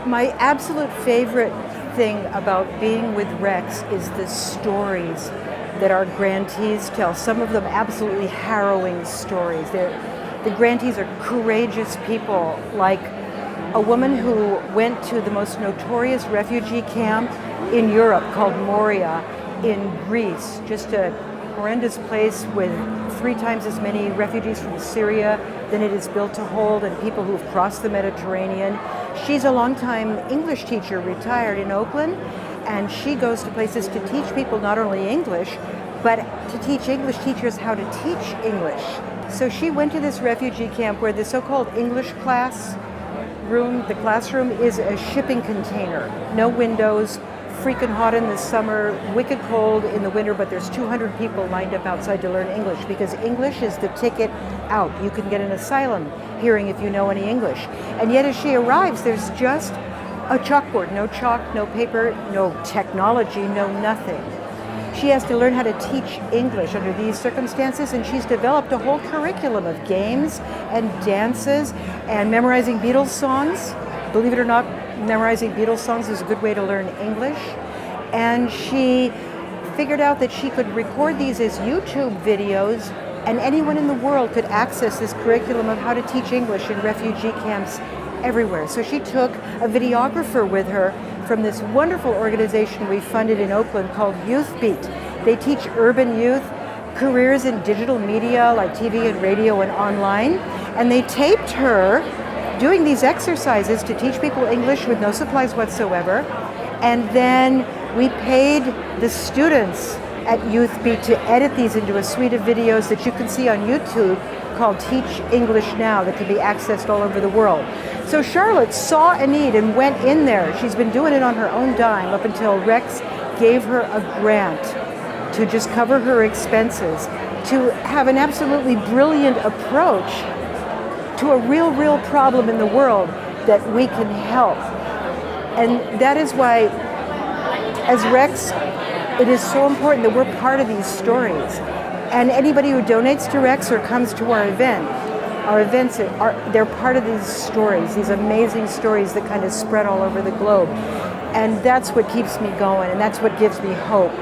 My absolute favorite thing about being with Rex is the stories that our grantees tell. Some of them absolutely harrowing stories. The grantees are courageous people, like a woman who went to the most notorious refugee camp in Europe called Moria in Greece, just a horrendous place with 3 times as many refugees from Syria than it is built to hold, and people who've crossed the Mediterranean. She's a longtime English teacher, retired in Oakland, and she goes to places to teach people not only English, but to teach English teachers how to teach English. So she went to this refugee camp where the so-called English class room, the classroom, is a shipping container. No windows, freaking hot in the summer, wicked cold in the winter, but there's 200 people lined up outside to learn English, because English is the ticket out. You can get an asylum hearing if you know any English. And yet as she arrives, there's just a chalkboard, no chalk, no paper, no technology, no nothing. She has to learn how to teach English under these circumstances, and she's developed a whole curriculum of games and dances and memorizing Beatles songs. Believe it or not, memorizing Beatles songs is a good way to learn English. And she figured out that she could record these as YouTube videos, and anyone in the world could access this curriculum of how to teach English in refugee camps everywhere. So she took a videographer with her from this wonderful organization we funded in Oakland called Youth Beat. They teach urban youth careers in digital media like TV and radio and online. And they taped her doing these exercises to teach people English with no supplies whatsoever. And then we paid the students at Youth Beat to edit these into a suite of videos that you can see on YouTube called Teach English Now, that can be accessed all over the world. So Charlotte saw a need and went in there. She's been doing it on her own dime up until Rex gave her a grant to just cover her expenses, to have an absolutely brilliant approach to a real problem in the world that we can help. And that is why, as Rex, it is so important that we're part of these stories. And anybody who donates to Rex or comes to our events, they're part of these stories, these amazing stories that kind of spread all over the globe. And that's what keeps me going, and that's what gives me hope.